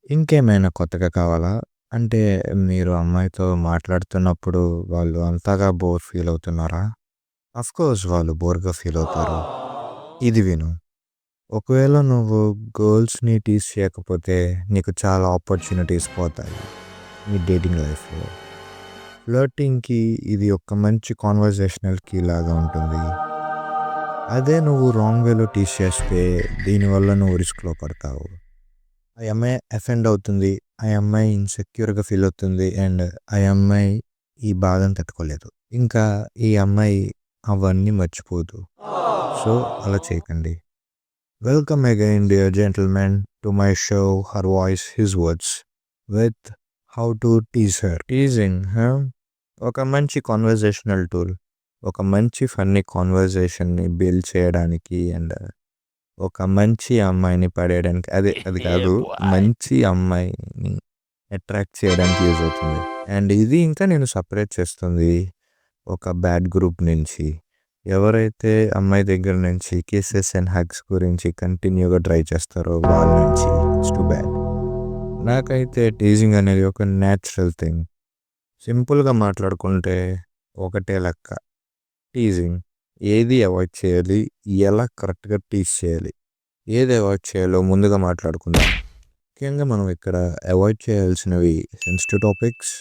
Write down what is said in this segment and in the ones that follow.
ఇంకేమైనా కొత్తగా కావాలా? అంటే మీరు అమ్మాయితో మాట్లాడుతున్నప్పుడు వాళ్ళు అంతగా బోర్ ఫీల్ అవుతున్నారా? అఫ్‌కోర్స్ వాళ్ళు బోర్‌గా ఫీల్ అవుతారు. ఇది విను. ఒకవేళ నువ్వు గర్ల్స్‌ని టీజ్ చేయకపోతే నీకు చాలా ఆపర్చునిటీస్ పోతాయి నీ డేటింగ్ లైఫ్‌లో. ఫ్లర్టింగ్‌కి ఇది ఒక మంచి కన్వర్జేషనల్ కీ లాగా ఉంటుంది. అదే నువ్వు రాంగ్ వేలో టీజ్ చేస్తే దీనివల్ల నువ్వు రిస్క్‌లో పడతావు. ఆ అమ్మాయి అఫెండ్ అవుతుంది. ఆ అమ్మాయి ఇన్‌సెక్యూర్‌గా ఫీల్ అవుతుంది. అండ్ ఆ అమ్మాయి ఈ బాధను తట్టుకోలేదు. ఇంకా ఈ అమ్మాయి అవన్నీ మర్చిపోదు. సో, అలా చేయకండి. Welcome again dear gentlemen to my show 'her voice his words' with how to tease her. Teasing ఒక మంచి కన్వర్జేషనల్ టూల్. ఒక మంచి ఫన్నీ కన్వర్జేషన్‌ని బిల్డ్ చేయడానికి అండ్ ఒక మంచి అమ్మాయిని పడేయడానికి అది Yeah, కాదు. boy. మంచి అమ్మాయిని అట్రాక్ట్ చేయడానికి యూజ్ అవుతుంది. అండ్ ఇది ఇంకా నేను సెపరేట్ చేస్తుంది ఒక బ్యాడ్ గ్రూప్ నుంచి. ఎవరైతే అమ్మాయి దగ్గర నుంచి కిసెస్ అండ్ హగ్స్ గురించి కంటిన్యూగా ట్రై చేస్తారో వాళ్ళ నుంచి ఇట్స్ టూ బ్యాడ్. నాకైతే టీజింగ్ అనేది ఒక న్యాచురల్ థింగ్. సింపుల్‌గా మాట్లాడుకుంటే ఒకటే లెక్క. టీజింగ్ ఏది అవాయిడ్ చేయాలి? ఎలా కరెక్ట్‌గా టీజ్ చేయాలి? ఏది అవాయిడ్ చేయాలో ముందుగా మాట్లాడుకుందాం. ముఖ్యంగా మనం ఇక్కడ అవాయిడ్ చేయాల్సినవి sensitive topics,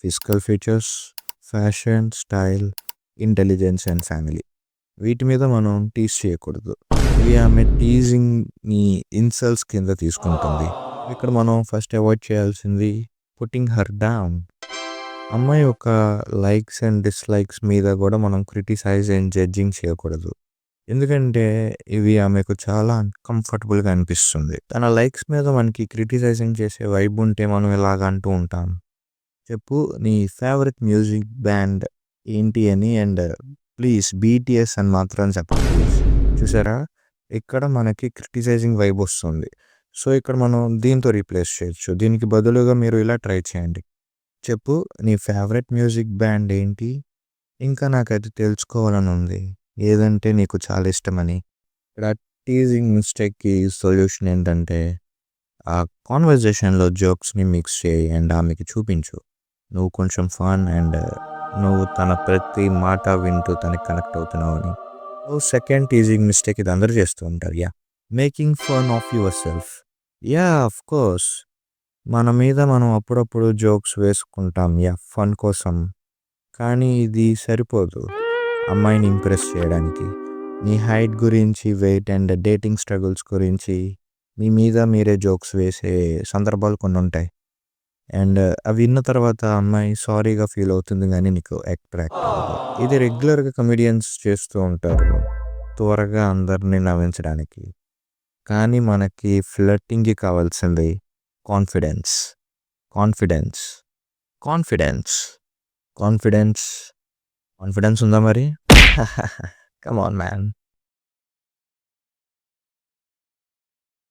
physical features, fashion, style, intelligence and family. వీటి మీద మనం టీజ్ చేయకూడదు. ఇవి ఆమె టీజింగ్‌ని ఇన్సల్ట్స్ కింద తీసుకుంటుంది. ఇక్కడ మనం ఫస్ట్ అవాయిడ్ చేయాల్సింది పుట్టింగ్ హర్ డౌన్. అమ్మాయి యొక్క లైక్స్ అండ్ డిస్‌లైక్స్ మీద కూడా మనం క్రిటిసైజ్ అండ్ జడ్జింగ్ చేయకూడదు. ఎందుకంటే ఇవి ఆమెకు చాలా అన్‌కంఫర్టబుల్‌గా అనిపిస్తుంది. తన లైక్స్ మీద మనకి క్రిటిసైజింగ్ చేసే వైబ్ ఉంటే మనం ఇలాగ అంటూ ఉంటాం. చెప్పు నీ ఫేవరెట్ మ్యూజిక్ బ్యాండ్ ఏంటి అని అండ్ ప్లీజ్ బీటీఎస్ అని మాత్రం చెప్పకు ప్లీజ్. చూసారా? ఇక్కడ మనకి క్రిటిసైజింగ్ వైబ్ వస్తుంది. సో, ఇక్కడ మనం దీంతో రీప్లేస్ చేయొచ్చు. దీనికి బదులుగా మీరు ఇలా ట్రై చేయండి. చెప్పు నీ ఫేవరెట్ మ్యూజిక్ బ్యాండ్ ఏంటి? ఇంకా నాకది తెలుసుకోవాలని ఉంది. ఏదంటే నీకు చాలా ఇష్టమని. ఇక్కడ టీజింగ్ మిస్టేక్‌కి సొల్యూషన్ ఏంటంటే, ఆ కాన్వర్జేషన్‌లో జోక్స్‌ని మిక్స్ చేయి అండ్ ఆమెకి చూపించు. నువ్వు కొంచెం ఫన్ అండ్ నువ్వు తన ప్రతి మాట వింటూ తనకి కనెక్ట్ అవుతున్నావని. సో, సెకండ్ టీజింగ్ మిస్టేక్ ఇది అందరూ చేస్తూ ఉంటారు. Making fun of yourself. Of course. మన మీద మనం అప్పుడప్పుడు జోక్స్ వేసుకుంటాం. ఫన్ కోసం. కానీ ఇది సరిపోదు అమ్మాయిని ఇంప్రెస్ చేయడానికి. మీ హైట్ గురించి, వెయిట్ అండ్ డేటింగ్ స్ట్రగుల్స్ గురించి మీ మీద మీరే జోక్స్ వేసే సందర్భాలు కొన్ని ఉంటాయి. అండ్ అవి విన్న తర్వాత అమ్మాయి సారీగా ఫీల్ అవుతుంది గానీ నీకు అట్రాక్ట్ అవ్వదు. ఇది రెగ్యులర్‌గా కమెడియన్స్ చేస్తూ ఉంటారు. త్వరగా అందరిని నవ్వించడానికి. కానీ మనకి ఫ్లర్టింగ్‌కి కావాల్సింది confidence. Confidence. Confidence. Confidence. Confidence ఉందా మరి? Come on man.